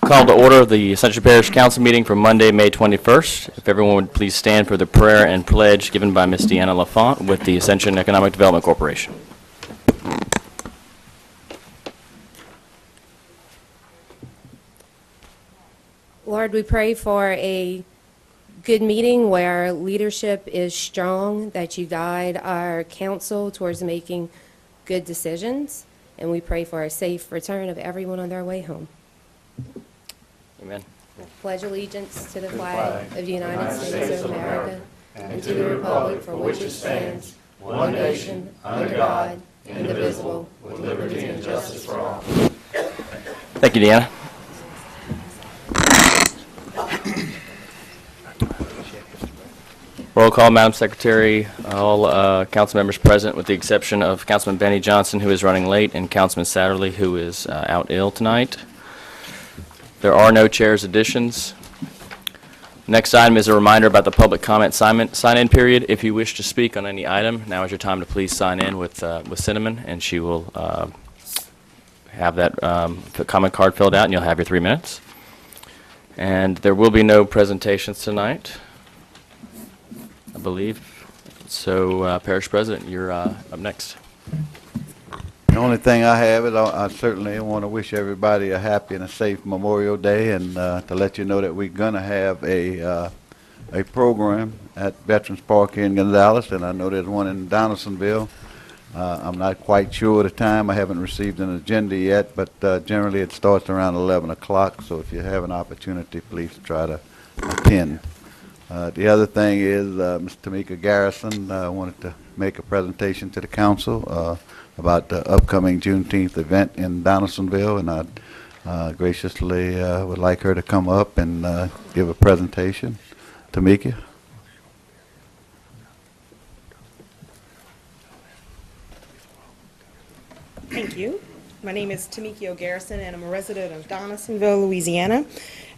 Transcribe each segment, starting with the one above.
Call to order the Ascension Parish Council meeting for Monday, May 21st. If everyone would please stand for the prayer and pledge given by Ms. Deanna Lafont with the Ascension Economic Development Corporation. Lord, we pray for a good meeting where leadership is strong, that you guide our council towards making good decisions, and we pray for a safe return of everyone on their way home. Amen. Pledge allegiance to the flag of the United States of America and to the republic for which it stands, one nation, under God, indivisible, with liberty and justice for all. Thank you, Deanna. Roll call, Madam Secretary. All council members present with the exception of Councilman Benny Johnson, who is running late, and Councilman Satterley, who is out ill tonight. There are no chairs additions. Next item is a reminder about the public comment sign-in period. If you wish to speak on any item, now is your time to please sign in with Cinnamon, and she will have that comment card filled out, and you'll have your 3 minutes. And there will be no presentations tonight, I believe. So, Parish President, you're up next. The only thing I have is I certainly want to wish everybody a happy and a safe Memorial Day, and to let you know that we're going to have a program at Veterans Park here in Gonzales, and I know there's one in Donaldsonville. I'm not quite sure of the time. I haven't received an agenda yet, but generally it starts around 11 o'clock, so if you have an opportunity, please try to attend. The other thing is Ms. Tamika Garrison wanted to make a presentation to the council about the upcoming Juneteenth event in Donaldsonville, and I graciously would like her to come up and give a presentation. Tamika? Thank you. My name is Tamika Garrison, and I'm a resident of Donaldsonville, Louisiana.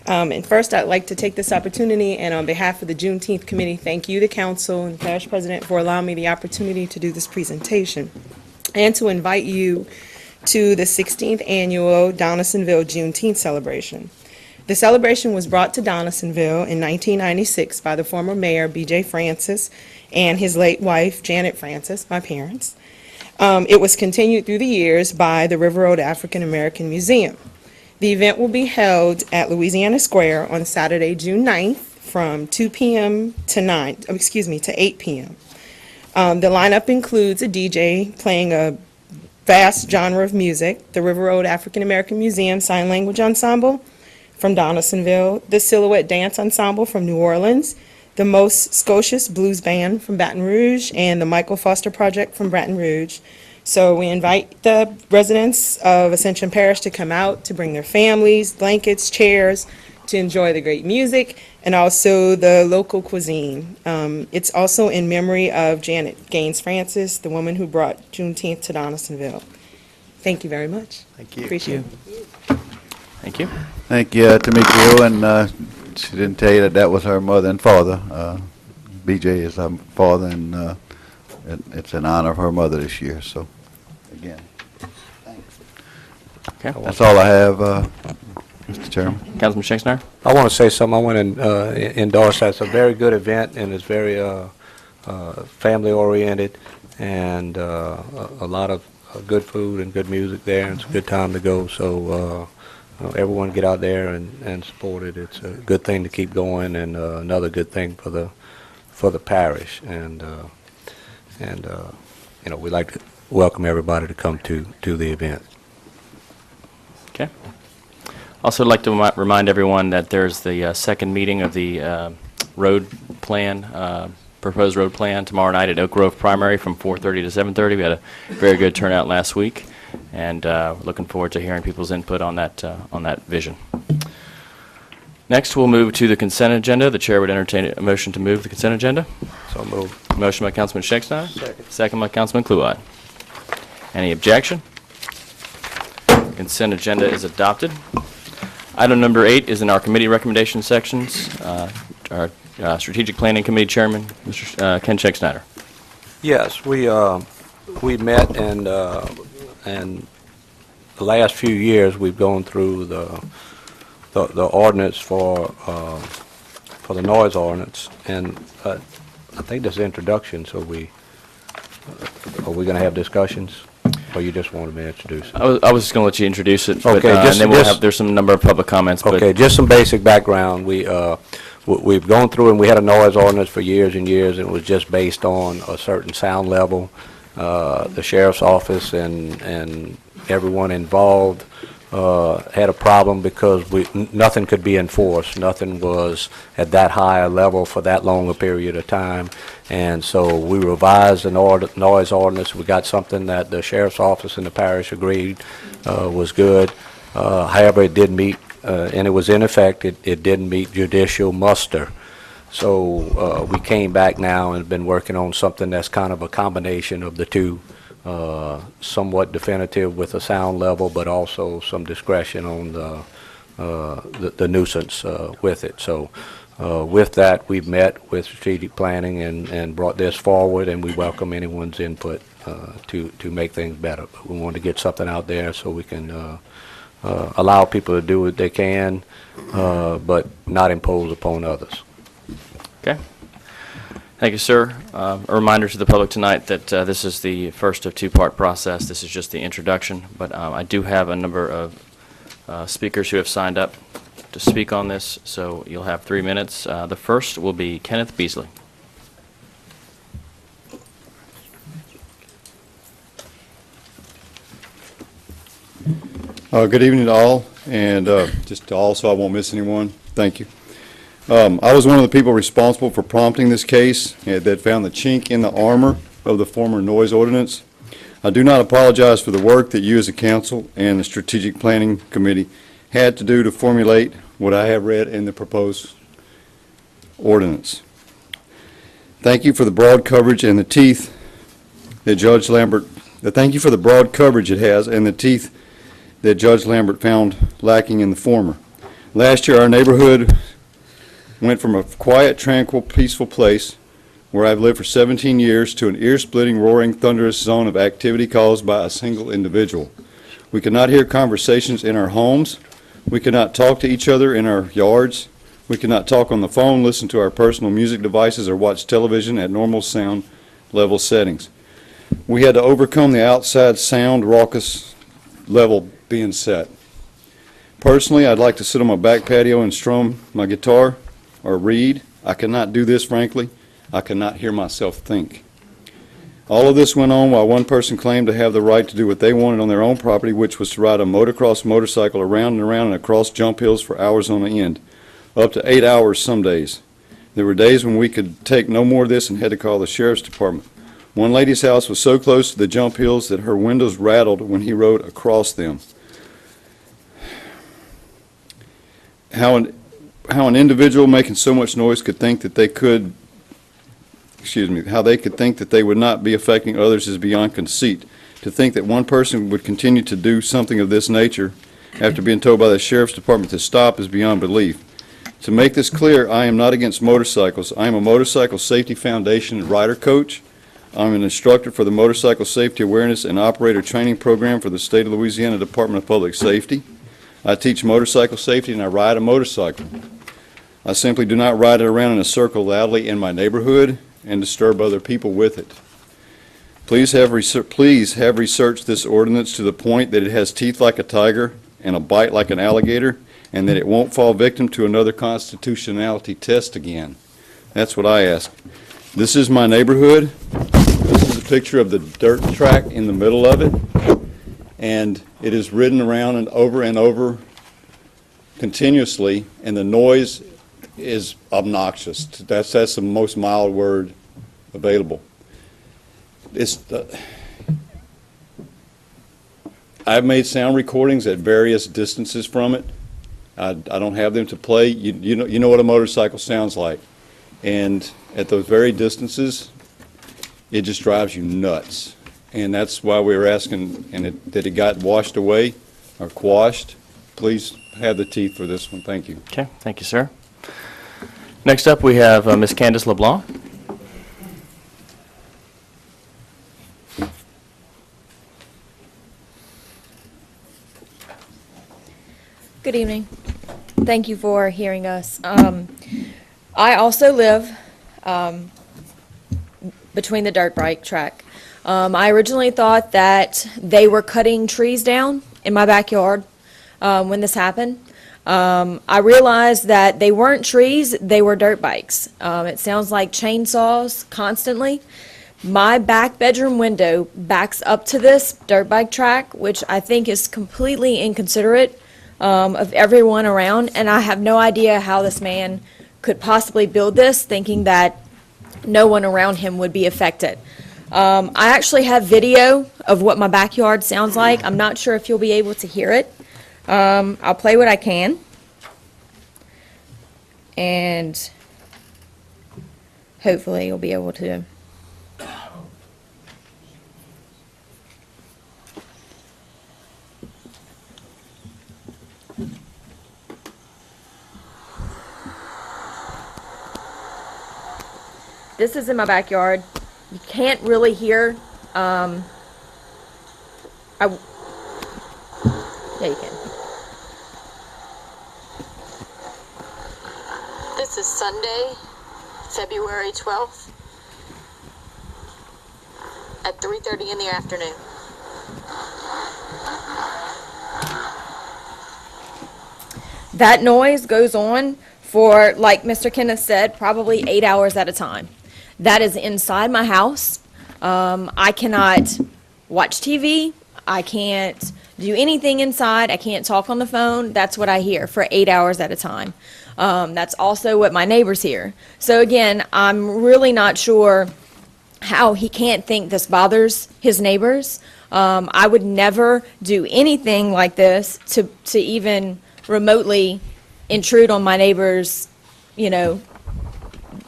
And first, I'd like to take this opportunity and on behalf of the Juneteenth Committee, thank you, the council, and the parish president for allowing me the opportunity to do this presentation and to invite you to the 16th annual Donaldsonville Juneteenth celebration. The celebration was brought to Donaldsonville in 1996 by the former mayor, B.J. Francis, and his late wife, Janet Francis, my parents. It was continued through the years by the River Road African American Museum. The event will be held at Louisiana Square on Saturday, June 9th from 2 p.m. to 8 p.m. The lineup includes a DJ playing a vast genre of music, the River Road African American Museum Sign Language Ensemble from Donaldsonville, the Silhouette Dance Ensemble from New Orleans, the Most Scotias Blues Band from Baton Rouge, and the Michael Foster Project from Baton Rouge. So we invite the residents of Ascension Parish to come out, to bring their families, blankets, chairs, to enjoy the great music, and also the local cuisine. It's also in memory of Janet Gaines Francis, the woman who brought Juneteenth to Donaldsonville. Thank you very much. Thank you. Appreciate it. Thank you. Thank you, Tamika, and she didn't tell you that was her mother and father. BJ is her father, and it's in honor of her mother this year, so again, thanks. Okay. That's all I have, Mr. Chairman. Councilman Shanksner? I want to say something. I want to endorse that. It's a very good event, and it's very family-oriented, and a lot of good food and good music there, and it's a good time to go. So everyone get out there and support it. It's a good thing to keep going, and another good thing for the parish. And you know, we'd like to welcome everybody to come to the event. Okay. Also, I'd like to remind everyone that there's the second meeting of the road plan, proposed road plan tomorrow night at Oak Grove Primary from 4:30 to 7:30. We had a very good turnout last week, and looking forward to hearing people's input on that vision. Next, we'll move to the consent agenda. The chair would entertain a motion to move the consent agenda. So moved. Motion by Councilman Shanksner. Second by Councilman Kluwat. Any objection? Consent agenda is adopted. Item number 8 is in our committee recommendation sections. Our Strategic Planning Committee Chairman, Mr. Ken Scheck-Snyder. Yes, we met, and the last few years we've gone through the the ordinance for the noise ordinance, and I think this is introduction, so are we going to have discussions, or you just wanted me to introduce it? I was just going to let you introduce it, but, Okay, and just- then we'll just- have, there's some number of public comments. But Okay, just some basic background. We've gone through and we had a noise ordinance for years and years, and it was just based on a certain sound level. The sheriff's office and everyone involved had a problem because nothing could be enforced. Nothing was at that high a level for that long a period of time. And so we revised an noise ordinance. We got something that the sheriff's office and the parish agreed was good. However, it did meet, and it was in effect, it didn't meet judicial muster. So we came back now and have been working on something that's kind of a combination of the two, somewhat definitive with a sound level, but also some discretion on the nuisance with it. So with that, we've met with strategic planning and brought this forward, and we welcome anyone's input to make things better. But we want to get something out there so we can allow people to do what they can, but not impose upon others. Okay. Thank you, sir. A reminder to the public tonight that this is the first of two-part process. This is just the introduction, but I do have a number of speakers who have signed up to speak on this, so you'll have 3 minutes. The first will be Kenneth Beasley. Good evening to all, and just to all, so I won't miss anyone, thank you. I was one of the people responsible for prompting this case that found the chink in the armor of the former noise ordinance. I do not apologize for the work that you as a council and the Strategic Planning Committee had to do to formulate what I have read in the proposed ordinance. Thank you for the broad coverage and the teeth that Judge Lambert, thank you for the broad coverage it has and the teeth that Judge Lambert found lacking in the former. Last year, our neighborhood went from a quiet, tranquil, peaceful place where I've lived for 17 years to an ear-splitting, roaring, thunderous zone of activity caused by a single individual. We could not hear conversations in our homes. We could not talk to each other in our yards. We could not talk on the phone, listen to our personal music devices, or watch television at normal sound level settings. We had to overcome the outside sound raucous level being set. Personally, I'd like to sit on my back patio and strum my guitar or read. I cannot do this, frankly. I cannot hear myself think. All of this went on while one person claimed to have the right to do what they wanted on their own property, which was to ride a motocross motorcycle around and around and across jump hills for hours on end, up to 8 hours some days. There were days when we could take no more of this and had to call the sheriff's department. One lady's house was so close to the jump hills that her windows rattled when he rode across them. How an individual making so much noise could think that they could, how they could think that they would not be affecting others is beyond conceit. To think that one person would continue to do something of this nature after being told by the sheriff's department to stop is beyond belief. To make this clear, I am not against motorcycles. I am a Motorcycle Safety Foundation rider coach. I'm an instructor for the Motorcycle Safety Awareness and Operator Training Program for the State of Louisiana Department of Public Safety. I teach motorcycle safety and I ride a motorcycle. I simply do not ride it around in a circle loudly in my neighborhood and disturb other people with it. Please have researched this ordinance to the point that it has teeth like a tiger and a bite like an alligator, and that it won't fall victim to another constitutionality test again. That's what I ask. This is my neighborhood. This is a picture of the dirt track in the middle of it, and it is ridden around and over continuously, and the noise is obnoxious. That's the most mild word available. I've made sound recordings at various distances from it. I don't have them to play. You know what a motorcycle sounds like, and at those very distances, it just drives you nuts. And that's why we were asking, that it got washed away or quashed. Please have the teeth for this one. Thank you. Okay, thank you, sir. Next up, we have Ms. Candace LeBlanc. Good evening. Thank you for hearing us. I also live between the dirt bike track. I originally thought that they were cutting trees down in my backyard when this happened. I realized that they weren't trees, they were dirt bikes. It sounds like chainsaws constantly. My back bedroom window backs up to this dirt bike track, which I think is completely inconsiderate of everyone around, and I have no idea how this man could possibly build this thinking that no one around him would be affected. I actually have video of what my backyard sounds like. I'm not sure if you'll be able to hear it. I'll play what I can. And hopefully you'll be able to. This is in my backyard. You can't really hear, yeah, you can. This is Sunday, February 12th at 3:30 in the afternoon. That noise goes on for, like Mr. Kenneth said, probably 8 hours at a time. That is inside my house. I cannot watch TV. I can't do anything inside. I can't talk on the phone. That's what I hear for 8 hours at a time. That's also what my neighbors hear. So again, I'm really not sure how he can't think this bothers his neighbors. I would never do anything like this to even remotely intrude on my neighbors, you know,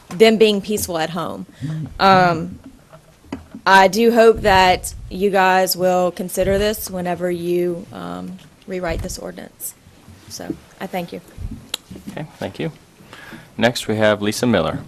them being peaceful at home. I do hope that you guys will consider this whenever you rewrite this ordinance. So I thank you. Okay, thank you. Next, we have Lisa Miller.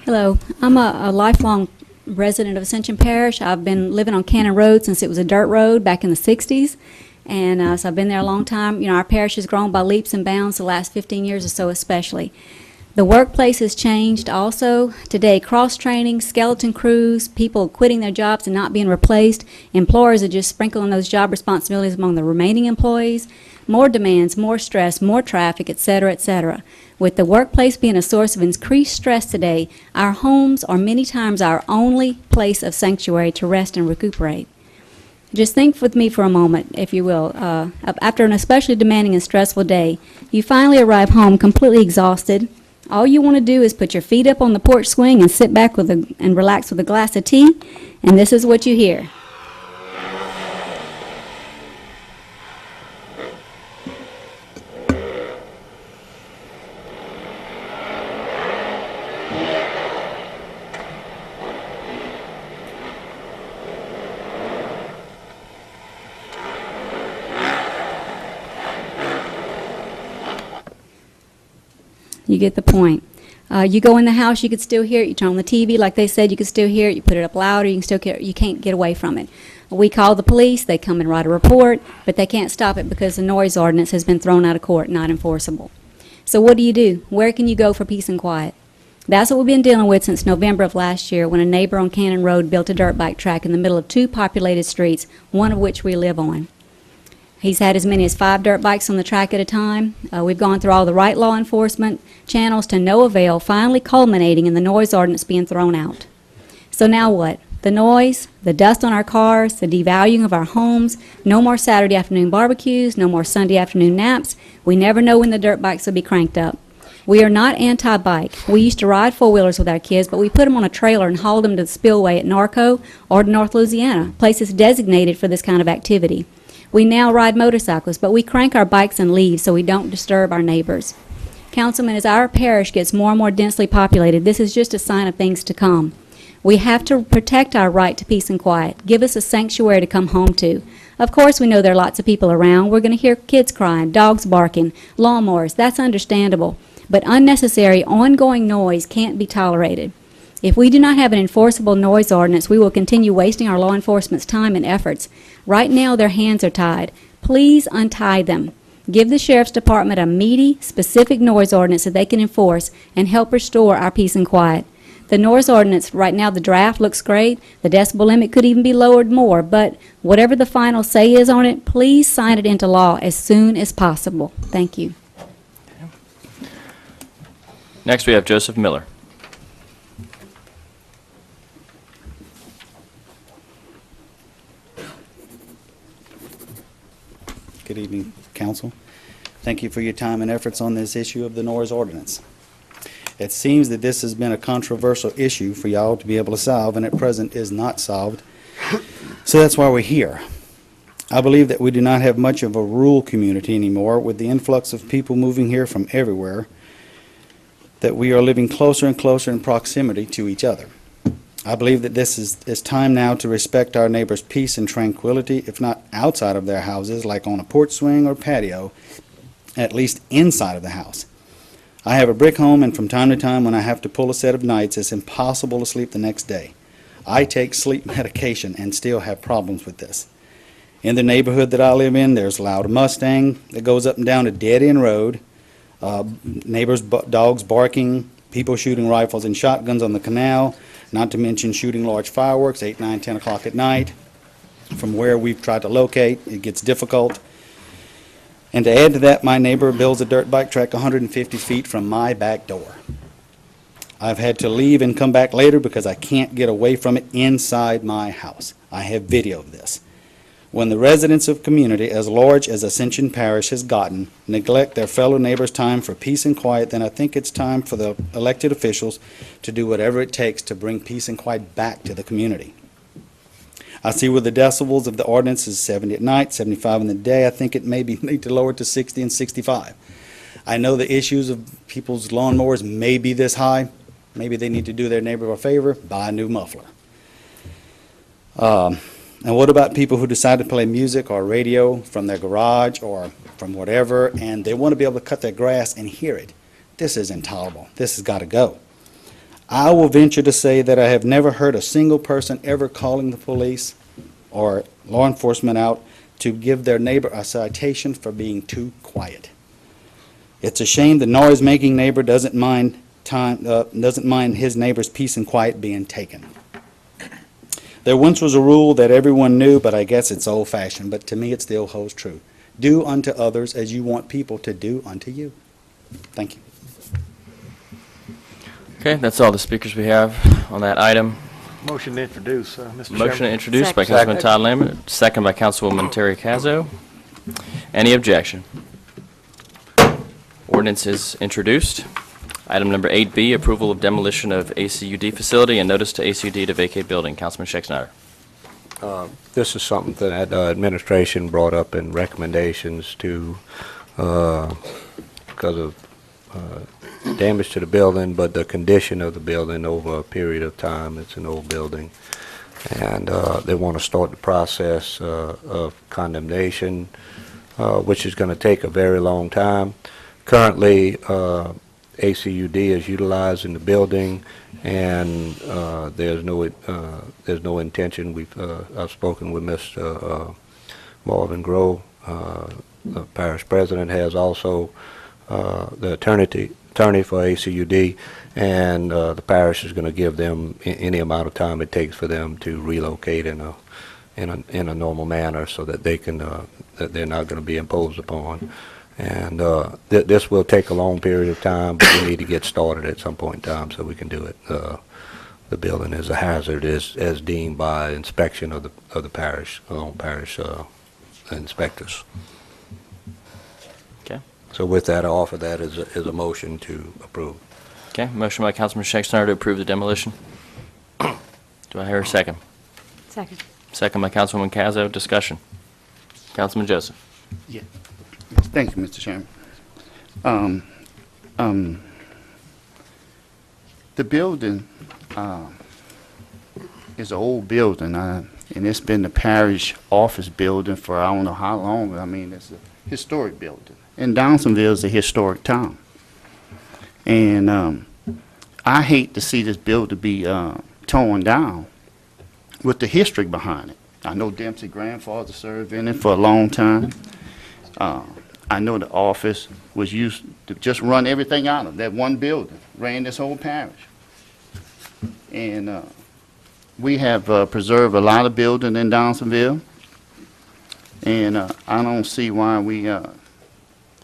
Hello, I'm a lifelong resident of Ascension Parish. I've been living on Cannon Road since it was a dirt road back in the 60s, and so I've been there a long time. You know, our parish has grown by leaps and bounds the last 15 years or so especially. The workplace has changed also. Today, cross-training, skeleton crews, people quitting their jobs and not being replaced. Employers are just sprinkling those job responsibilities among the remaining employees. More demands, more stress, more traffic, et cetera, et cetera. With the workplace being a source of increased stress today, our homes are many times our only place of sanctuary to rest and recuperate. Just think with me for a moment, if you will. After an especially demanding and stressful day, you finally arrive home completely exhausted. All you want to do is put your feet up on the porch swing and sit back and relax with a glass of tea, and this is what you hear. You get the point. You go in the house, you could still hear it. You turn on the TV, like they said, you could still hear it. You put it up louder, you can still hear it. You can't get away from it. We call the police, they come and write a report, but they can't stop it because the noise ordinance has been thrown out of court, not enforceable. So what do? Where can you go for peace and quiet? That's what we've been dealing with since November of last year when a neighbor on Cannon Road built a dirt bike track in the middle of 2 populated streets, one of which we live on. He's had as many as 5 dirt bikes on the track at a time. We've gone through all the right law enforcement channels to no avail, finally culminating in the noise ordinance being thrown out. So now what? The noise, the dust on our cars, the devaluing of our homes, no more Saturday afternoon barbecues, no more Sunday afternoon naps. We never know when the dirt bikes will be cranked up. We are not anti-bike. We used to ride four-wheelers with our kids, but we put them on a trailer and hauled them to the spillway at Norco or to North Louisiana, places designated for this kind of activity. We now ride motorcycles, but we crank our bikes and leave so we don't disturb our neighbors. Councilman, as our parish gets more and more densely populated, this is just a sign of things to come. We have to protect our right to peace and quiet. Give us a sanctuary to come home to. Of course, we know there are lots of people around. We're going to hear kids crying, dogs barking, lawnmowers. That's understandable. But unnecessary, ongoing noise can't be tolerated. If we do not have an enforceable noise ordinance, we will continue wasting our law enforcement's time and efforts. Right now, their hands are tied. Please untie them. Give the Sheriff's Department a meaty, specific noise ordinance that they can enforce and help restore our peace and quiet. The noise ordinance, right now, the draft looks great. The decibel limit could even be lowered more, but whatever the final say is on it, please sign it into law as soon as possible. Thank you. Next, we have Joseph Miller. Good evening, Council. Thank you for your time and efforts on this issue of the noise ordinance. It seems that this has been a controversial issue for y'all to be able to solve, and at present is not solved. So that's why we're here. I believe that we do not have much of a rural community anymore with the influx of people moving here from everywhere, that we are living closer and closer in proximity to each other. I believe that this is time now to respect our neighbors' peace and tranquility, if not outside of their houses, like on a porch swing or patio, at least inside of the house. I have a brick home, and from time to time when I have to pull a set of nights, it's impossible to sleep the next day. I take sleep medication and still have problems with this. In the neighborhood that I live in, there's a loud Mustang that goes up and down a dead-end road, neighbors' dogs barking, people shooting rifles and shotguns on the canal, not to mention shooting large fireworks 8, 9, 10 o'clock at night. From where we've tried to locate, it gets difficult. And to add to that, my neighbor builds a dirt bike track 150 feet from my back door. I've had to leave and come back later because I can't get away from it inside my house. I have video of this. When the residents of community as large as Ascension Parish has gotten neglect their fellow neighbors' time for peace and quiet, then I think it's time for the elected officials to do whatever it takes to bring peace and quiet back to the community. I see where the decibels of the ordinance is 70 at night, 75 in the day. I think it maybe need to lower it to 60 and 65. I know the issues of people's lawnmowers may be this high. Maybe they need to do their neighbor a favor, buy a new muffler. And what about people who decide to play music or radio from their garage or from whatever, and they want to be able to cut their grass and hear it? This is intolerable. This has got to go. I will venture to say that I have never heard a single person ever calling the police or law enforcement out to give their neighbor a citation for being too quiet. It's a shame the noise-making neighbor doesn't mind his neighbor's peace and quiet being taken. There once was a rule that everyone knew, but I guess it's old-fashioned, but to me it still holds true. Do unto others as you want people to do unto you. Thank you. Okay, that's all the speakers we have on that item. Motion to introduce, Mr. Chairman. Motion to introduce by Councilman Todd Lambert, second by Councilwoman Terry Cazzo. Any objection? Ordinance is introduced. Item number 8B, approval of demolition of ACUD facility and notice to ACUD to vacate building. Councilman Schexnayder. This is something that administration brought up in recommendations to, because of damage to the building, but the condition of the building over a period of time. It's an old building. And they want to start the process of condemnation, which is going to take a very long time. Currently, ACUD is utilizing the building, and there's no intention. I've spoken with Mr. Marvin Grove. The parish president has also the attorney for ACUD, and the parish is going to give them any amount of time it takes for them to relocate in a normal manner, so that they can that they're not going to be imposed upon. And this will take a long period of time, but we need to get started at some point in time so we can do it. The building is a hazard, as deemed by inspection of the parish, parish inspectors. Okay. So with that, I offer that as a motion to approve. Okay, motion by Councilman Schexnayder to approve the demolition. Do I hear a second? Second. Second by Councilwoman Cazzo. Discussion. Councilman Joseph. Yeah. Thank you, Mr. Chairman. The building is an old building, and it's been the parish office building for I don't know how long. I mean, it's a historic building. And Downsonville is a historic town. And I hate to see this building be torn down with the history behind it. I know Dempsey grandfather served in it for a long time. I know the office was used to just run everything out of that one building, ran this whole parish. And we have preserved a lot of building in Donaldsonville, and I don't see why we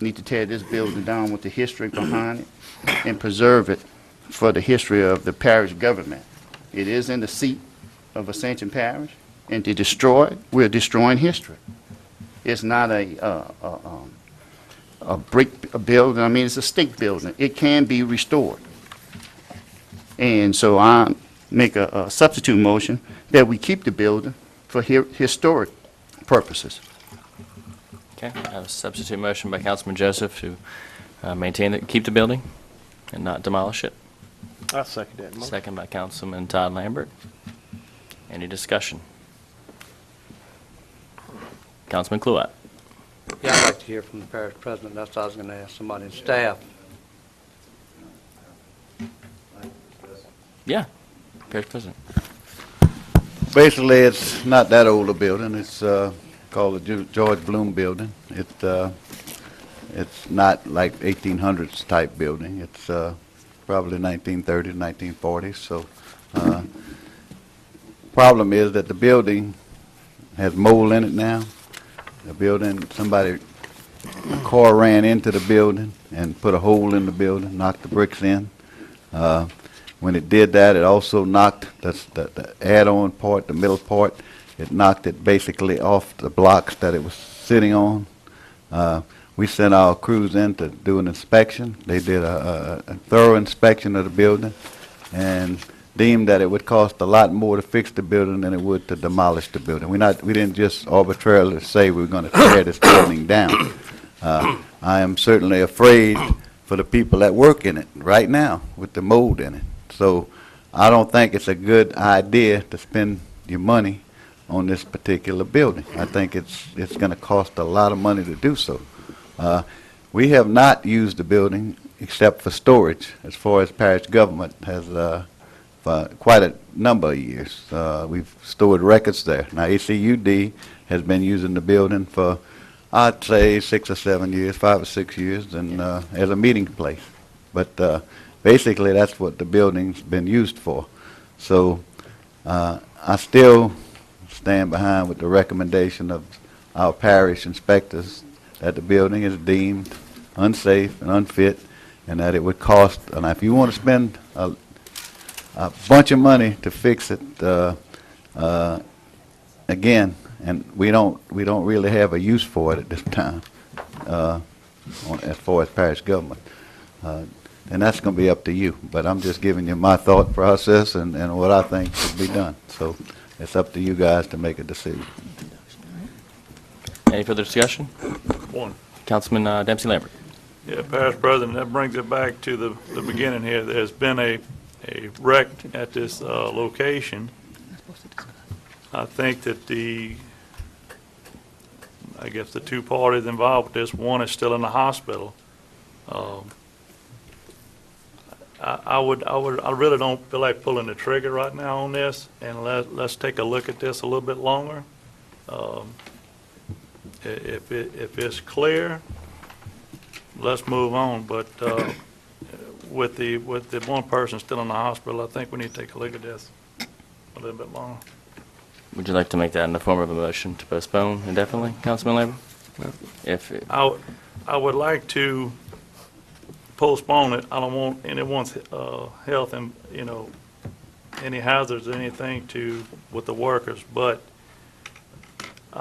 need to tear this building down with the history behind it and preserve it for the history of the parish government. It is in the seat of Ascension Parish, and to destroy it, we're destroying history. It's not a brick building. I mean, it's a stick building. It can be restored. And so I make a substitute motion that we keep the building for historic purposes. Okay, I have a substitute motion by Councilman Joseph to keep the building and not demolish it. I second that motion. Second by Councilman Todd Lambert. Any discussion? Councilman Kluat. Yeah, I'd like to hear from the parish president. That's what I was going to ask somebody in staff. Yeah, Parish President. Basically, it's not that old a building. It's called the George Bloom Building. It's not like 1800s type building. It's probably 1930s, 1940s. So, problem is that the building has mold in it now. The building, a car ran into the building and put a hole in the building, knocked the bricks in. When it did that, it also knocked the add-on part, the middle part. It knocked it basically off the blocks that it was sitting on. We sent our crews in to do an inspection. They did a thorough inspection of the building and deemed that it would cost a lot more to fix the building than it would to demolish the building. We didn't just arbitrarily say we were going to tear this building down. I am certainly afraid for the people that work in it right now with the mold in it. So I don't think it's a good idea to spend your money on this particular building. I think it's going to cost a lot of money to do so. We have not used the building except for storage as far as parish government has for quite a number of years. We've stored records there. Now ACUD has been using the building for, I'd say, 6 or 7 years, 5 or 6 years, and as a meeting place. But basically that's what the building's been used for. So I still stand behind with the recommendation of our parish inspectors that the building is deemed unsafe and unfit, and that it would cost, and if you want to spend a bunch of money to fix it, again, and we don't really have a use for it at this time, as far as parish government. And that's going to be up to you. But I'm just giving you my thought process and what I think should be done. So it's up to you guys to make a decision. Any further discussion? One. Councilman Dempsey Lambert. Yeah, Parish President, that brings it back to the beginning here. There's been a wreck at this location. I think that the two parties involved with this, one is still in the hospital. I really don't feel like pulling the trigger right now on this, and let's take a look at this a little bit longer. If it's clear, let's move on. But with the one person still in the hospital, I think we need to take a look at this a little bit longer. Would you like to make that in the form of a motion to postpone indefinitely, Councilman Lambert? I would like to postpone it. I don't want anyone's health and, any hazards or anything with the workers, but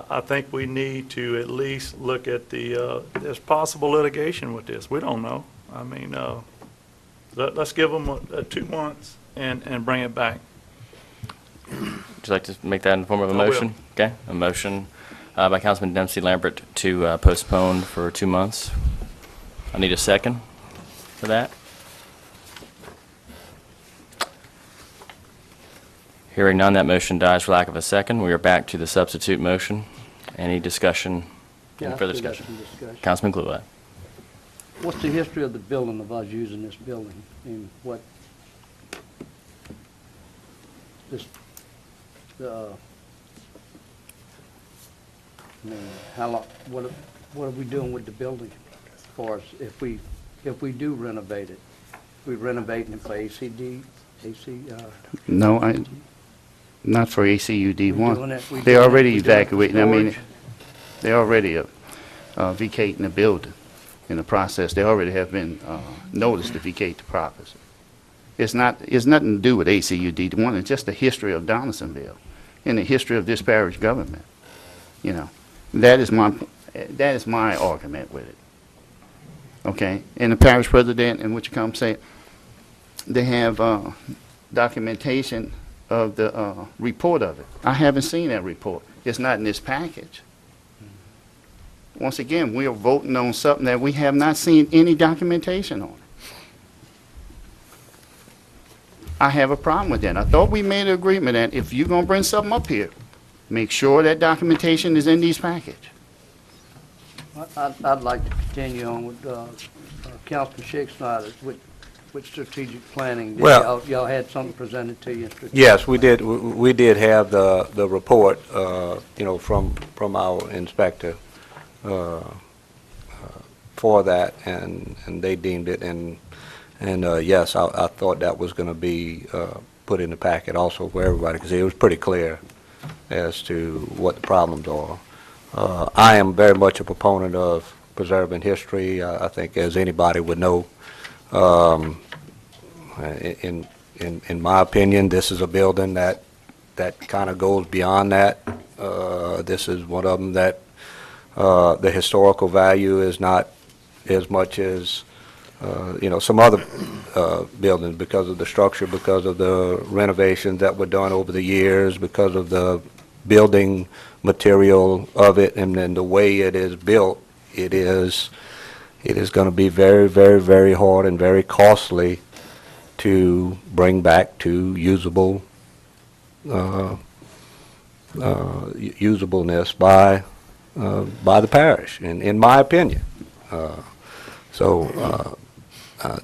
I think we need to at least look at there's possible litigation with this. We don't know. I mean, let's give them 2 months and bring it back. Would you like to make that in the form of a I will. motion? Okay, a motion by Councilman Dempsey Lambert to postpone for 2 months. I need a second for that. Hearing none, that motion dies for lack of a second. We are back to the substitute motion. Any discussion? Any further discussion? Councilman Kluwat. What's the history of the building, of us using this building? And what this, I mean, how long, what are we doing with the building as far as if we do renovate it? We renovating it for No, not for ACUD doing one. it- we They're doing it- already we doing it for evacuating, I mean, storage? they're already vacating the building in the process. They already have been noticed to vacate the property. It's nothing to do with ACUD one, it's just the history of Donaldsonville and the history of this parish government. You know, that is my argument with it. Okay, and the parish president and what you come say, they have documentation of the report of it. I haven't seen that report. It's not in this package. Once again, we are voting on something that we have not seen any documentation on. I have a problem with that. I thought we made an agreement that if you're gonna bring something up here, make sure that documentation is in these package. I'd like to continue on with Councilman Shakespeare with strategic planning. Did Well- y'all had something presented to you? in strategic Yes, we planning? did, we did have the report, you know, from our inspector for that, and they deemed it, and yes, I thought that was going to be put in the packet also for everybody, because it was pretty clear as to what the problems are. I am very much a proponent of preserving history. I think, as anybody would know, in my opinion, this is a building that kind of goes beyond that. This is one of them that the historical value is not as much as you know, some other buildings, because of the structure, because of the renovations that were done over the years, because of the building material of it, and then the way it is built. It is going to be very, very, very hard and very costly to bring back to usableness by the parish, in my opinion.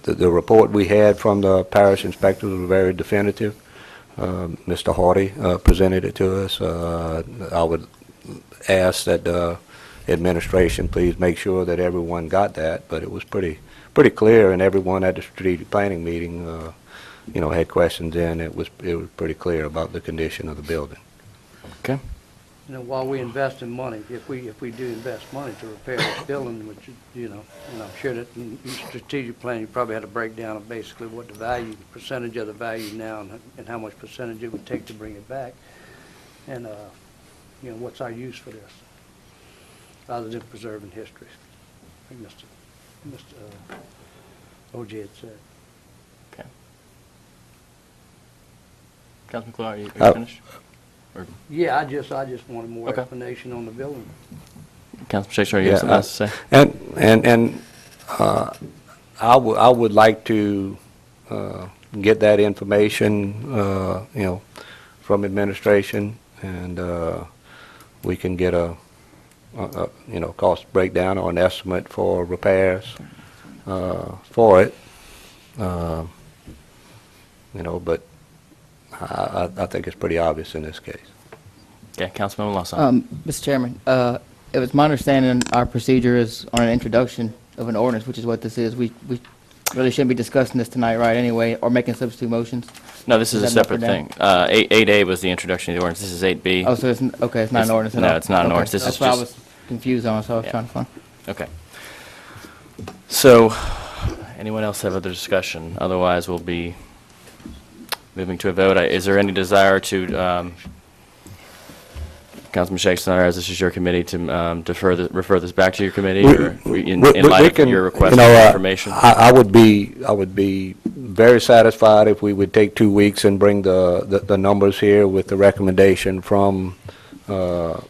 The report we had from the parish inspector was very definitive. Mr. Hardy presented it to us. I would ask that the administration please make sure that everyone got that, but it was pretty clear, and everyone at the strategic planning meeting, you know, had questions in. It was pretty clear about the condition of the building. Okay. You know, while we invest in money, if we do invest money to repair this building, which, you know, and I'm sure that in strategic plan, you probably had a breakdown of basically what the value, percentage of the value now, and how much percentage it would take to bring it back. And, you know, what's our use for this, other than preserving history? I think Mr. OJ had said. Okay. Councilman Clark, are you finished? Or Yeah, I just wanted more Okay. explanation on the building. Councilman Shakespeare, you have something else to say? And I would like to get that information, you know, from administration, and we can get a you know, cost breakdown or an estimate for repairs for it. You know, but I think it's pretty obvious in this case. Okay, Councilman Lawson. Mr. Chairman, it was my understanding our procedure is on an introduction of an ordinance, which is what this is. We really shouldn't be discussing this tonight, right, anyway, or making substitute motions? No, this is a Is that up or separate down? thing. 8A was the introduction of the ordinance. This is 8B. Oh, so it's, okay, it's not an ordinance at all? No, it's not an Okay, ordinance. This is that's what I just- was confused on, so I was Yeah. trying to find. Okay. So, anyone else have other discussion? Otherwise, we'll be moving to a vote. Is there any desire to, Councilman Shakespeare, as this is your committee, to refer this back to your committee, or in light of your request for information? I would be very satisfied if we would take 2 weeks and bring the numbers here with the recommendation from the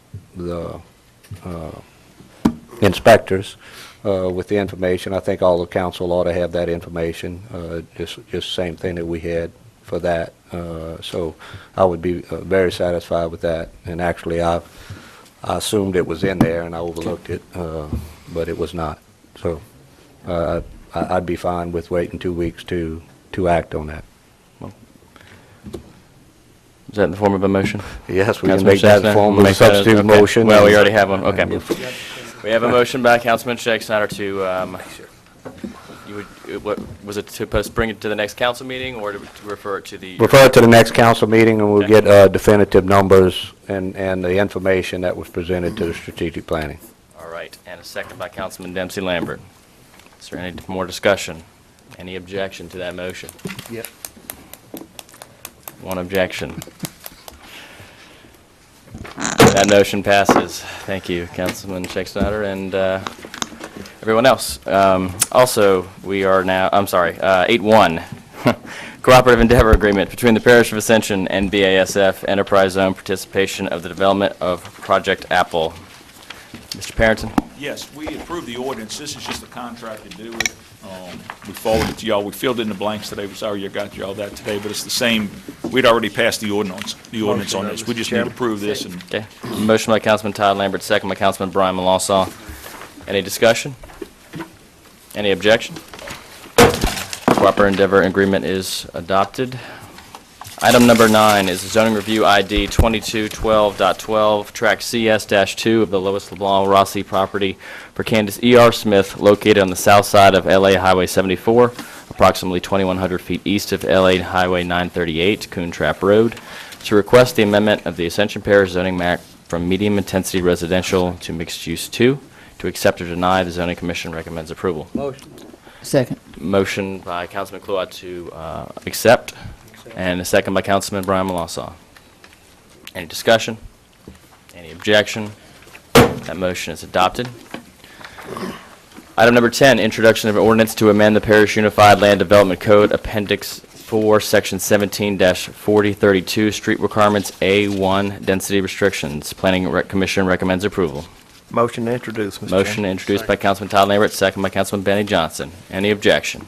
inspectors with the information. I think all the council ought to have that information, just same thing that we had for that. So I would be very satisfied with that. And actually, I assumed it was in there and I overlooked it, but it was not. So I'd be fine with waiting 2 weeks to act on that. Is that in the form of a motion? Yes, we can Councilman make that in Shakespeare? the form of a Make that as- substitute okay. motion. Well, we already have one, okay. We have a motion by Councilman Shakespeare to, what, was it to bring it to the next council meeting, or to refer it to the? Refer it to the next council meeting, and we'll Okay. get definitive numbers and the information that was presented to the strategic planning. All right, and a second by Councilman Dempsey Lambert. Is there any more discussion? Any objection to that motion? Yep. One objection. That motion passes. Thank you, Councilman Shakespeare, and everyone else. Also, we are now, 8-1, Cooperative Endeavor Agreement between the Parish of Ascension and BASF Enterprise Zone Participation of the Development of Project Apple. Mr. Parrington? Yes, we approved the ordinance. This is just a contract to do it. We forwarded it to y'all. We filled in the blanks today. We're sorry you got y'all that today, but it's the same. We'd already passed the ordinance on this. We just need to approve this. And Okay. Motion by Councilman Todd Lambert, second by Councilman Brian Malasaw. Any discussion? Any objection? Cooperative Endeavor Agreement is adopted. Item number 9 is zoning review ID 2212.12, track CS-2 of the Lois LeBlanc Rossi property for Candace E.R. Smith, located on the south side of LA Highway 74, approximately 2,100 feet east of LA Highway 938, Coon Trap Road, to request the amendment of the Ascension Parish zoning map from medium-intensity residential to mixed-use 2. To accept or deny, the zoning commission recommends approval. Motion. Second. Motion by Councilman Cloyd to accept, and a second by Councilman Brian Malasaw. Any discussion? Any objection? That motion is adopted. Item number 10, introduction of an ordinance to amend the Parish Unified Land Development Code, Appendix 4, Section 17-4032, Street Requirements A1, Density Restrictions. Planning Commission recommends approval. Motion to introduce, Mr. Motion Chairman. introduced by Councilman Todd Lambert, second by Councilman Benny Johnson. Any objection?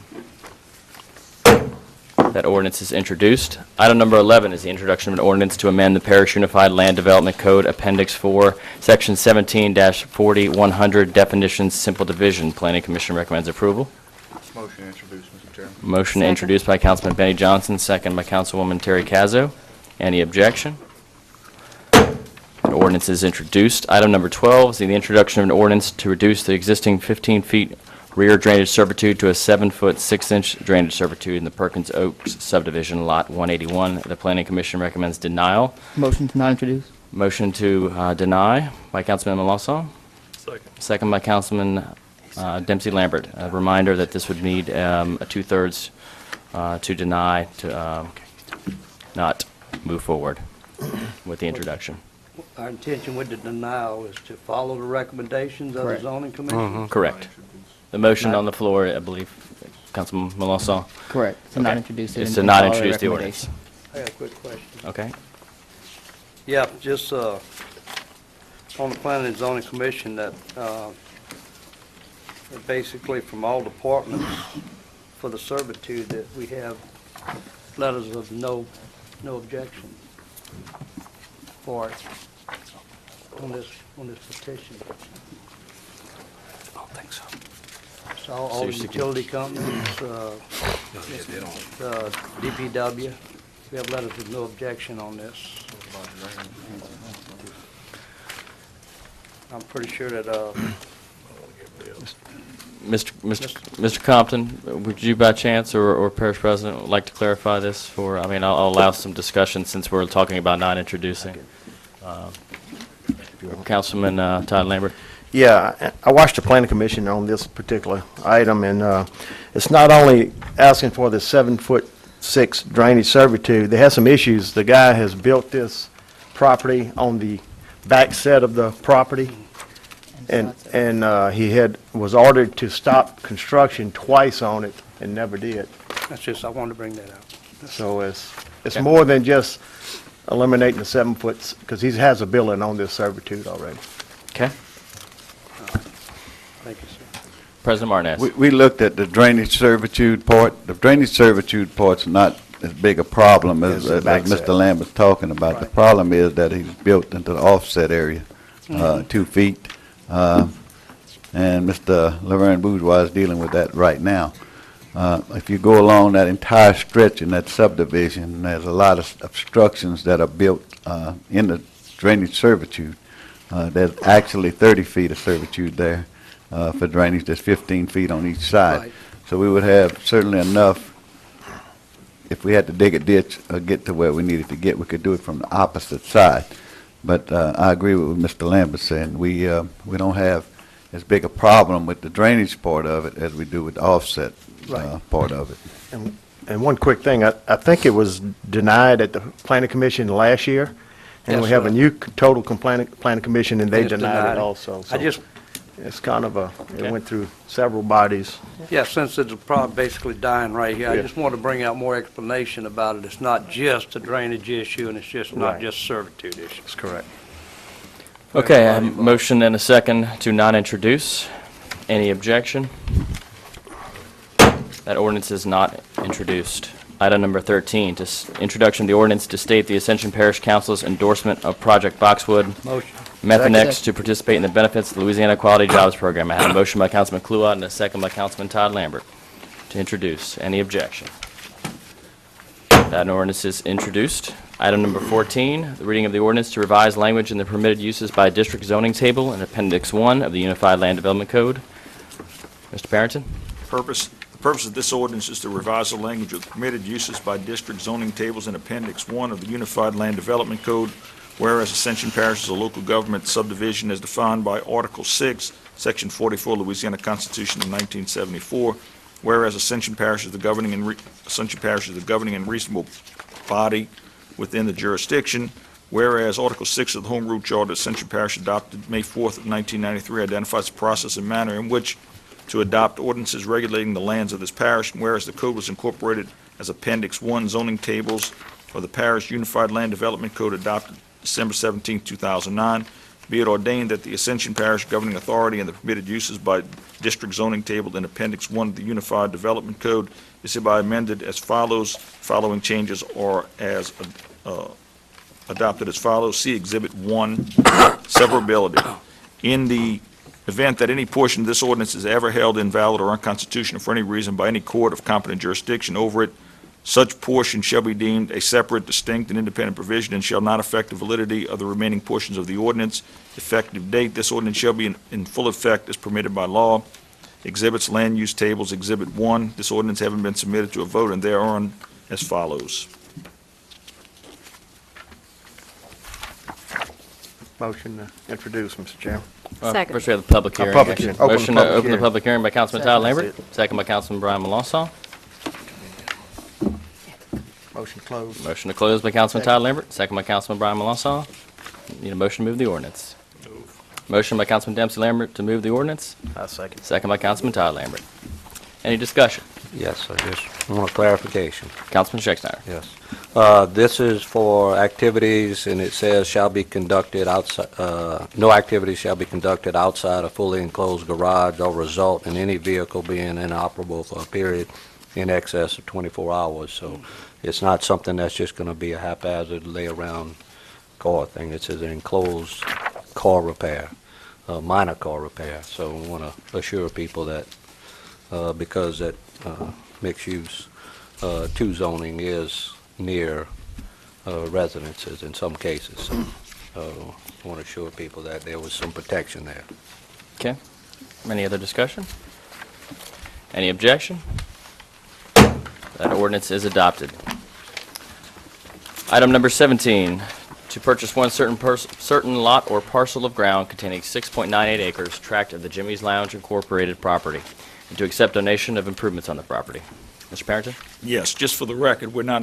That ordinance is introduced. Item number 11 is the introduction of an ordinance to amend the Parish Unified Land Development Code, Appendix 4, Section 17-40-100, Definitions, Simple Division. Planning Commission recommends approval. Motion introduced, Mr. Chairman. Motion introduced by Councilman Benny Johnson, second by Councilwoman Terry Cazzo. Any objection? The ordinance is introduced. Item number 12 is the introduction of an ordinance to reduce the existing 15-feet rear drainage servitude to a 7-foot 6-inch drainage servitude in the Perkins Oaks subdivision, Lot 181. The Planning Commission recommends denial. Motion to not introduce. Motion to deny by Councilman Malasaw. Second. Second by Councilman Dempsey Lambert. A reminder that this would need a two-thirds to deny, to not move forward with the introduction. Our intention with the denial is to follow the recommendations of the Correct. zoning commission? Correct. The motion on the floor, I believe, Councilman Malasaw, Correct. To not introduce it. is and- to and not follow introduce the recommendation. ordinance. I got a quick question. Okay. Yeah, just on the planning and zoning commission that basically from all departments for the servitude that we have letters of no objection for it on this petition. I don't think so. So all the Seriously. utility companies, DPW, we have letters of no objection on this. I'm pretty sure that, Mr. Compton, would you by chance, or Parish President, would like to clarify this for, I mean, I'll allow some discussion since we're talking about not introducing. Councilman Todd Lambert. Yeah, I watched the planning commission on this particular item, and it's not only asking for the 7'6" drainage servitude. They have some issues. The guy has built this property on the back set of the property, and he was ordered to stop construction twice on it and never did. that's just, I wanted to bring that out. So it's more than just eliminating the 7 foot, because he has a building on this servitude already. Okay. Thank you, sir. President Martinez. We looked at the drainage servitude part. The drainage servitude part's not as big a problem as It's the like backside. Mr. Lambert's talking about. The problem is that he's built into the offset area, 2 feet. And Mr. Laverne Bourgeois is dealing with that right now. If you go along that entire stretch in that subdivision, there's a lot of obstructions that are built in the drainage servitude. There's actually 30 feet of servitude there for drainage. There's 15 feet on each side. Right. So we would have certainly enough. If we had to dig a ditch or get to where we needed to get, we could do it from the opposite side. But I agree with what Mr. Lambert saying. We don't have as big a problem with the drainage part of it as we do with the offset part of it. And one quick thing, I think it was denied at the planning commission last year, and Yes, we have sir. a new total planning commission, and they It's denied denied. it also. I So just, it's kind of it went through several bodies. yeah, since it's a problem basically dying right here, I Yeah. just want to bring out more explanation about it. It's not just a drainage issue, and it's just not Right. just servitude issue. That's correct. Okay, I have a motion and a second to not introduce. Any objection? That ordinance is not introduced. Item number 13, introduction of the ordinance to state the Ascension Parish Council's endorsement of Project Boxwood Motion. Methanex to participate in the benefits of the Louisiana Quality Jobs Program. I have a motion by Councilman Kluwat and a second by Councilman Todd Lambert to introduce. Any objection? That ordinance is introduced. Item number 14, the reading of the ordinance to revise language in the permitted uses by district zoning table in Appendix 1 of the Unified Land Development Code. Mr. Barrington? The purpose of this ordinance is to revise the language of permitted uses by district zoning tables in Appendix 1 of the Unified Land Development Code, whereas Ascension Parish is a local government subdivision as defined by Article 6, Section 44, Louisiana Constitution of 1974, whereas Ascension Parish is the governing and reasonable body within the jurisdiction, whereas Article 6 of the Home Rule Charter Ascension Parish adopted May 4th of 1993 identifies the process and manner in which to adopt ordinances regulating the lands of this parish, and whereas the code was incorporated as Appendix 1 zoning tables of the Parish Unified Land Development Code adopted December 17, 2009, be it ordained that the Ascension Parish governing authority and the permitted uses by district zoning table in Appendix 1 of the Unified Development Code is hereby amended as follows. Following changes are as adopted as follows. See Exhibit 1, severability. In the event that any portion of this ordinance is ever held invalid or unconstitutional for any reason by any court of competent jurisdiction over it, such portion shall be deemed a separate, distinct, and independent provision and shall not affect the validity of the remaining portions of the ordinance. Effective date, this ordinance shall be in full effect as permitted by law. Exhibits, land use tables, Exhibit 1. This ordinance having been submitted to a vote and thereon as follows. Motion to introduce, Mr. Chairman. Second. First, we have the public hearing. public hearing. Open the Motion to public open the hearing. public hearing by Councilman Todd Second. Lambert, second by Councilman Brian Molasaw. Motion closed. Motion to close by Councilman Todd Lambert, second by Councilman Brian Molasaw. Need a motion to move the ordinance. Motion by Councilman Dempsey Lambert to move the ordinance, I second. second by Councilman Todd Lambert. Any discussion? Yes, I just want a clarification. Councilman Schexnayder. Yes. This is for activities, and it says shall be conducted outside, no activities shall be conducted outside a fully enclosed garage or result in any vehicle being inoperable for a period in excess of 24 hours. So it's not something that's just going to be a haphazard lay-around car thing. It says an enclosed car repair, minor car repair. So we want to assure people that because that mixed-use 2 zoning is near residences in some cases. So I want to assure people that there was some protection there. Okay. Any other discussion? Any objection? That ordinance is adopted. Item number 17, to purchase one certain lot or parcel of ground containing 6.98 acres, tract of the Jimmy's Lounge Incorporated property, and to accept donation of improvements on the property. Mr. Parrington? Yes, just for the record, we're not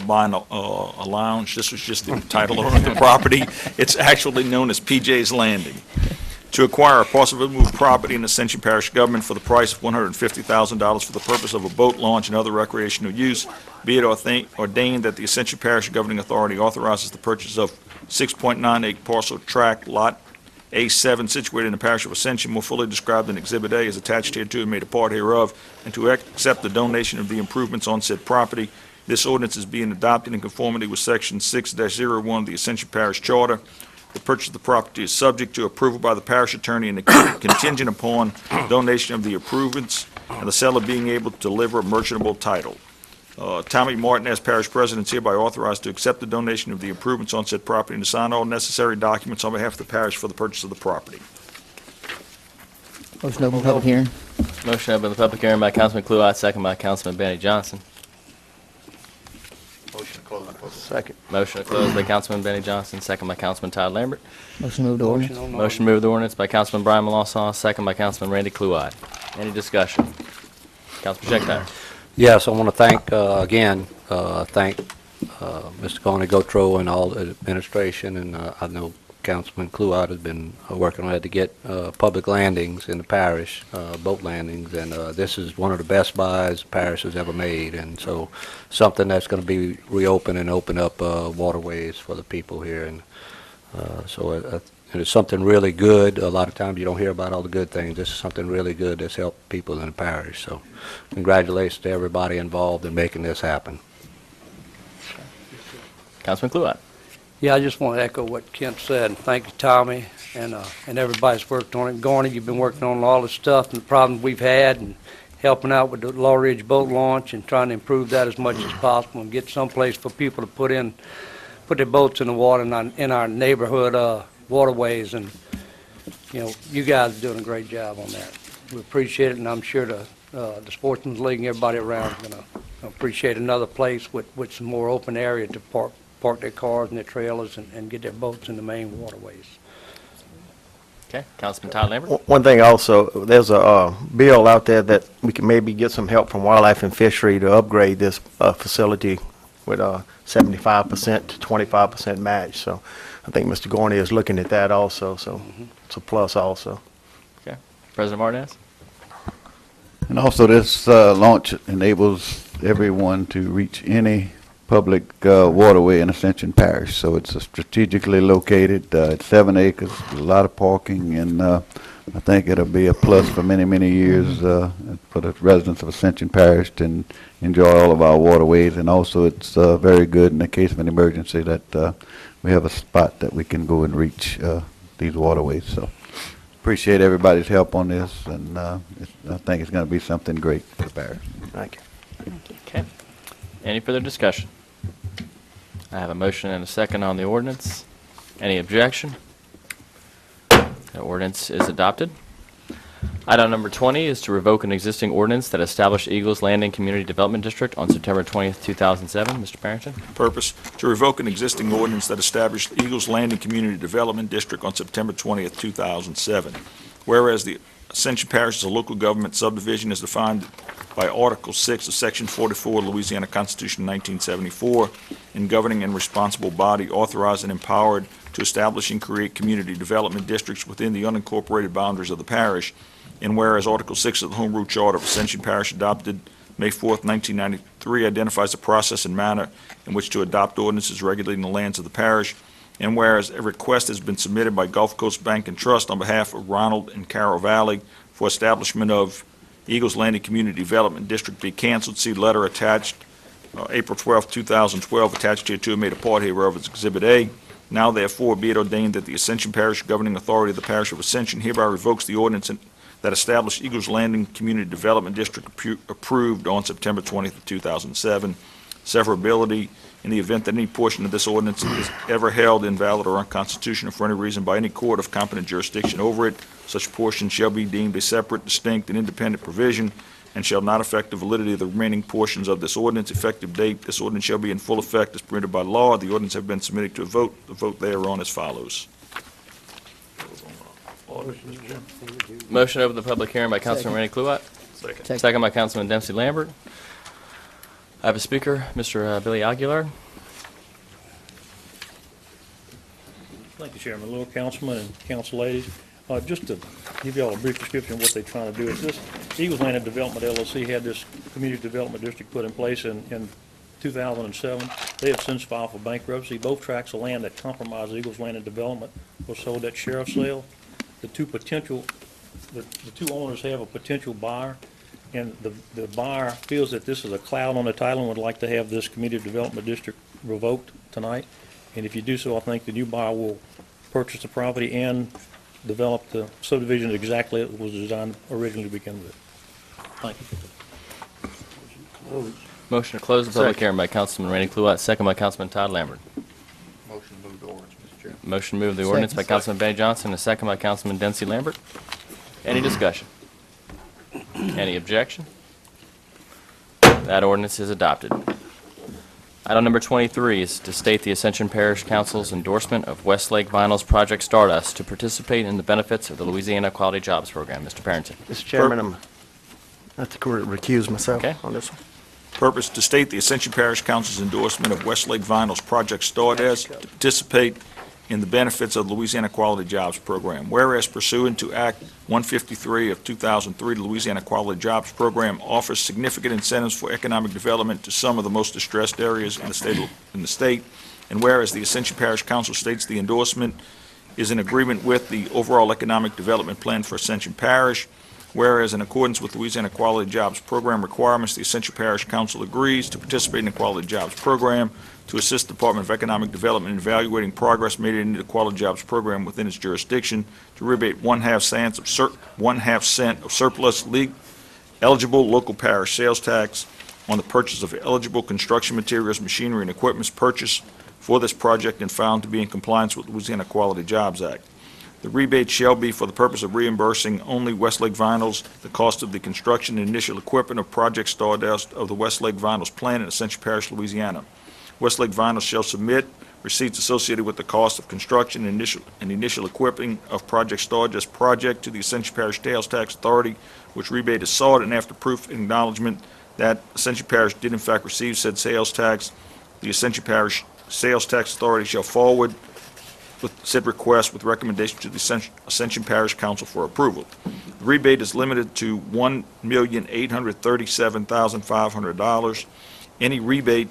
buying a lounge. This was just the title of the property. It's actually known as PJ's Landing. To acquire a parcel of removed property in Ascension Parish government for the price of $150,000 for the purpose of a boat launch and other recreational use, be it ordained that the Ascension Parish governing authority authorizes the purchase of 6.98 parcel tract lot A7 situated in the parish of Ascension, more fully described in Exhibit A, is attached hereto and made a part hereof, and to accept the donation of the improvements on said property. This ordinance is being adopted in conformity with Section 6-01 of the Ascension Parish Charter. The purchase of the property is subject to approval by the parish attorney and contingent upon donation of the improvements and the seller being able to deliver a merchantable title. Tommy Martin, as parish president, is hereby authorized to accept the donation of the improvements on said property and to sign all necessary documents on behalf of the parish for the purchase of the property. Motion to open public hearing. Motion to open the public hearing by Councilman Kluwat, second by Councilman Benny Johnson. Motion to close. Second. Motion to close by Councilman Benny Johnson, second by Councilman Todd Lambert. Motion to move to ordinance. Motion on Motion to move the ordinance by Councilman Brian Malassaw, second by Councilman Randy Kluwat. Any discussion? Councilman Schechtiner. Yes, I want to thank, again, Mr. Coney Gotro and all the administration, and I know Councilman Kluwat has been working on it to get public landings in the parish, boat landings, and this is one of the best buys the parish has ever made, and so something that's going to be reopened and open up waterways for the people here, and so it's something really good. A lot of times you don't hear about all the good things. This is something really good that's helped people in the parish, so congratulations to everybody involved in making this happen. Councilman Kluwat. Yeah, I just want to echo what Kent said, and thank you, Tommy, and everybody's worked on it. Gorney, you've been working on all the stuff and the problems we've had, and helping out with the Law Ridge boat launch, and trying to improve that as much as possible, and get someplace for people to put their boats in the water in our neighborhood waterways, and, you know, you guys are doing a great job on that. We appreciate it, and I'm sure the Sportsman's League and everybody around is going to appreciate another place with some more open area to park their cars and their trailers and get their boats in the main waterways. Okay, Councilman Todd Lambert. One thing also, there's a bill out there that we can maybe get some help from Wildlife and Fishery to upgrade this facility with 75% to 25% match. So I think Mr. Gorney is looking at that also, so it's a plus also. Okay, President Martinez. And also, this launch enables everyone to reach any public waterway in Ascension Parish. So it's strategically located. It's 7 acres, a lot of parking, and I think it'll be a plus for many, many years for the residents of Ascension Parish to enjoy all of our waterways. And also, it's very good in the case of an emergency that we have a spot that we can go and reach these waterways. So appreciate everybody's help on this, and I think it's going to be something great for the parish. Thank you. Okay. Any further discussion? I have a motion and a second on the ordinance. Any objection? The ordinance is adopted. Item number 20 is to revoke an existing ordinance that established Eagles Landing Community Development District on September 20th, 2007. Mr. Barrington. Purpose, to revoke an existing ordinance that established Eagles Landing Community Development District on September 20th, 2007. Whereas the Ascension Parish is a local government subdivision as defined by Article 6 of Section 44 of Louisiana Constitution 1974, and governing and responsible body authorized and empowered to establish and create community development districts within the unincorporated boundaries of the parish. And whereas Article 6 of the Home Rule Charter of Ascension Parish adopted May 4th, 1993 identifies the process and manner in which to adopt ordinances regulating the lands of the parish. And whereas a request has been submitted by Gulf Coast Bank and Trust on behalf of Ronald and Carroll Valley for establishment of Eagles Landing Community Development District be canceled, see letter attached April 12, 2012, attached here to and made a part hereof as Exhibit A. Now therefore be it ordained that the Ascension Parish governing authority of the Parish of Ascension hereby revokes the ordinance that established Eagles Landing Community Development District approved on September 20th, 2007. Severability, in the event that any portion of this ordinance is ever held invalid or unconstitutional for any reason by any court of competent jurisdiction over it, such portion shall be deemed a separate, distinct, and independent provision and shall not affect the validity of the remaining portions of this ordinance. Effective date, this ordinance shall be in full effect as permitted by law. The ordinance have been submitted to a vote. The vote thereon as follows. Motion to open the public hearing by Councilman Randy Kluwat. Second. Second by Councilman Dempsey Lambert. I have a speaker, Mr. Billy Aguilar. Thank you, Chairman. Little Councilman and Council ladies. Just to give you all a brief description of what they're trying to do is this Eagles Landing Development LLC had this community development district put in place in 2007. They have since filed for bankruptcy. Both tracts of land that comprise Eagles Landing Development were sold at sheriff's sale. The two owners have a potential buyer, and the buyer feels that this is a cloud on the title and would like to have this community development district revoked tonight. And if you do so, I think the new buyer will purchase the property and develop the subdivision exactly as it was designed originally to begin with. Thank you. Motion to close the public Second. hearing by Councilman Randy Cluett, second by Councilman Todd Lambert. Motion to move the ordinance, Mr. Chairman. Motion to move the ordinance by Second. Councilman Benny Johnson, and a second by Councilman Dempsey Lambert. Any discussion? Any objection? That ordinance is adopted. Item number 23 is to state the Ascension Parish Council's endorsement of Westlake Vinyl's Project Stardust to participate in the benefits of the Louisiana Quality Jobs Program. Mr. Parrington. Mr. Chairman, I have to recuse myself Okay. on this one. Purpose, to state the Ascension Parish Council's endorsement of Westlake Vinyl's Project Stardust to participate in the benefits of the Louisiana Quality Jobs Program. Whereas pursuant to Act 153 of 2003, the Louisiana Quality Jobs Program offers significant incentives for economic development to some of the most distressed areas in the state. And whereas the Ascension Parish Council states the endorsement is in agreement with the overall economic development plan for Ascension Parish. Whereas in accordance with Louisiana Quality Jobs Program requirements, the Ascension Parish Council agrees to participate in the Quality Jobs Program to assist the Department of Economic Development in evaluating progress made in the Quality Jobs Program within its jurisdiction, to rebate 1/2 cent of surplus eligible local parish sales tax on the purchase of eligible construction materials, machinery, and equipment purchased for this project and found to be in compliance with Louisiana Quality Jobs Act. The rebate shall be for the purpose of reimbursing only Westlake Vinyls the cost of the construction and initial equipment of Project Stardust of the Westlake Vinyls plant in Ascension Parish, Louisiana. Westlake Vinyls shall submit receipts associated with the cost of construction and initial equipping of Project Stardust project to the Ascension Parish Sales Tax Authority, which rebate is sought, and after proof and acknowledgement that Ascension Parish did in fact receive said sales tax, the Ascension Parish Sales Tax Authority shall forward with said request with recommendation to the Ascension Parish Council for approval. The rebate is limited to $1,837,500. Any rebate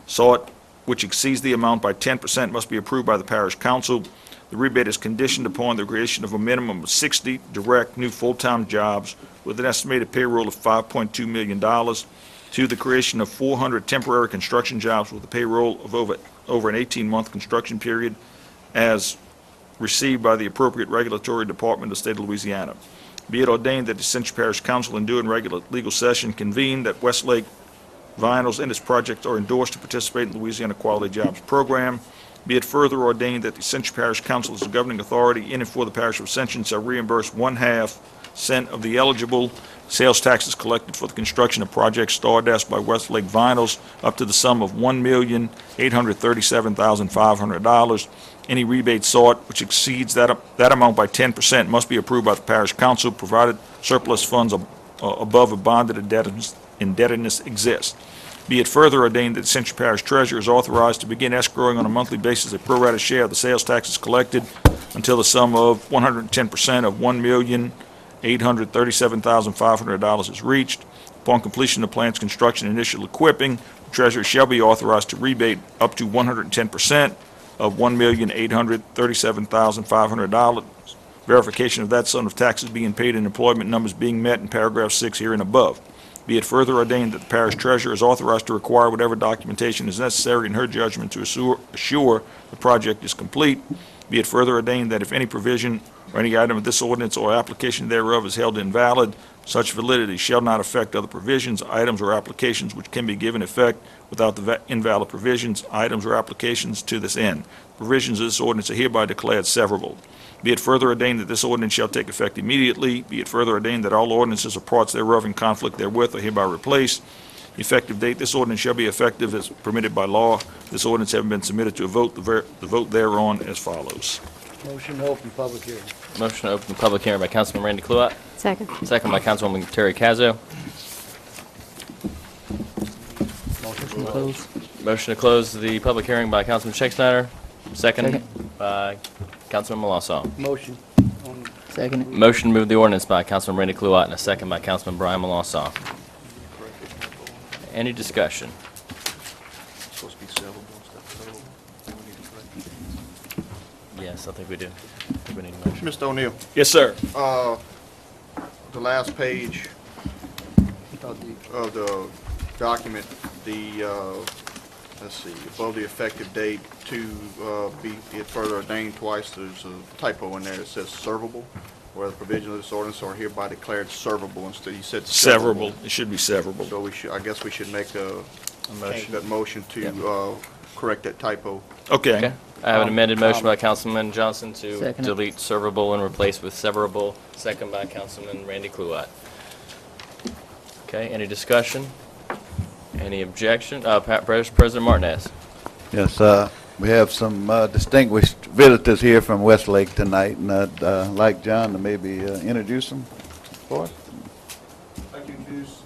sought which exceeds the amount by 10% must be approved by the Parish Council. The rebate is conditioned upon the creation of a minimum of 60 direct new full-time jobs with an estimated payroll of $5.2 million, to the creation of 400 temporary construction jobs with a payroll of over an 18-month construction period, as received by the appropriate regulatory department of the state of Louisiana. Be it ordained that the Ascension Parish Council, in due and regular legal session, convene that Westlake Vinyls and its projects are endorsed to participate in the Louisiana Quality Jobs Program. Be it further ordained that the Ascension Parish Council, as the governing authority in and for the Parish of Ascension, shall reimburse 1/2 cent of the eligible sales taxes collected for the construction of Project Stardust by Westlake Vinyls up to the sum of $1,837,500. Any rebate sought which exceeds that amount by 10% must be approved by the Parish Council, provided surplus funds above a bonded indebtedness exists. Be it further ordained that the Ascension Parish Treasurer is authorized to begin escrowing on a monthly basis a pro rata share of the sales taxes collected until the sum of 110% of $1,837,500 is reached. Upon completion of the plant's construction and initial equipping, the Treasurer shall be authorized to rebate up to 110% of $1,837,500. Verification of that sum of taxes being paid and employment numbers being met in paragraph 6 here and above. Be it further ordained that the Parish Treasurer is authorized to require whatever documentation is necessary in her judgment to assure the project is complete. Be it further ordained that if any provision or any item of this ordinance or application thereof is held invalid, such validity shall not affect other provisions, items, or applications which can be given effect without the invalid provisions, items, or applications to this end. Provisions of this ordinance are hereby declared severable. Be it further ordained that this ordinance shall take effect immediately. Be it further ordained that all ordinances or parts thereof in conflict therewith are hereby replaced. Effective date, this ordinance shall be effective as permitted by law. This ordinance having been submitted to a vote, the vote thereon as follows. Motion to open public hearing. Motion to open the public hearing by Councilman Randy Cluett. Second. Second by Councilwoman Terry Cazzo. Motion to close. Motion to close the public hearing by Councilman Schexnayder. Second by Councilman Malasaw. Motion. Second. Motion to move the ordinance by Councilman Randy Cluett and a second by Councilman Brian Malasaw. Any discussion? Supposed to be sellable and stuff. Yes, I think we do. I think we need a motion. Mr. O'Neill, Yes, sir. the last page of the document, let's see, above the effective date to be it further ordained twice, there's a typo in there that says servable. where the provisions of this ordinance are hereby declared severable instead, you said Severable, it should be severable. So we should, I guess we should make a motion. that motion to correct that typo. Okay. I have an amended motion by Councilman Johnson to Second it. delete severable and replace with severable, second by Councilman Randy Cluett. Okay, any discussion? Any objection? President Martinez. Yes, we have some distinguished visitors here from Westlake tonight, and I'd like John to maybe introduce them for us. I'd like to introduce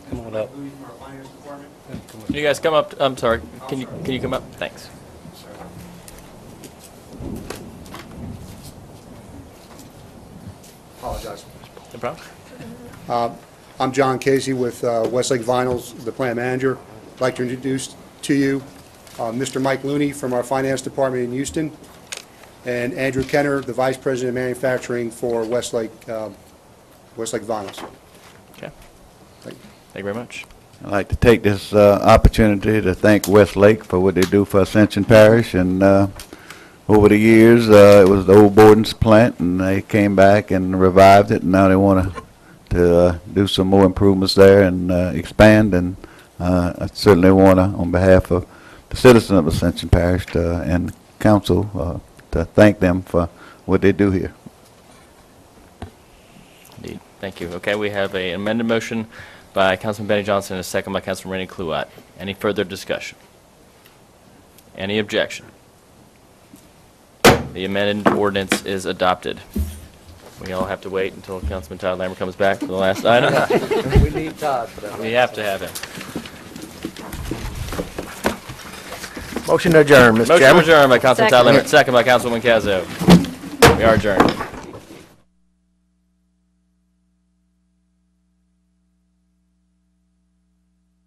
Come on up. Louis from our finance department. Can you guys come up? I'm sorry. Can you come up? Thanks. Apologize. No problem. I'm John Casey with Westlake Vinyls, the plant manager. I'd like to introduce to you Mr. Mike Looney from our finance department in Houston, and Andrew Kenner, the vice president of manufacturing for Westlake Vinyls. Okay. Thank you. Thank you very much. I'd like to take this opportunity to thank Westlake for what they do for Ascension Parish, and over the years, it was the old Borden's plant, and they came back and revived it, and now they want to do some more improvements there and expand, and I certainly want to, on behalf of the citizens of Ascension Parish and council, to thank them for what they do here. Indeed. Thank you. Okay, we have an amended motion by Councilman Benny Johnson and a second by Councilman Randy Cluett. Any further discussion? Any objection? The amended ordinance is adopted. We all have to wait until Councilman Todd Lambert comes back for the last item. We need Todd for that. We have to have him. Motion to adjourn, Mr. Motion Chairman. adjourned by Councilman Todd Second. Lambert, second by Councilwoman Cazzo. We are adjourned.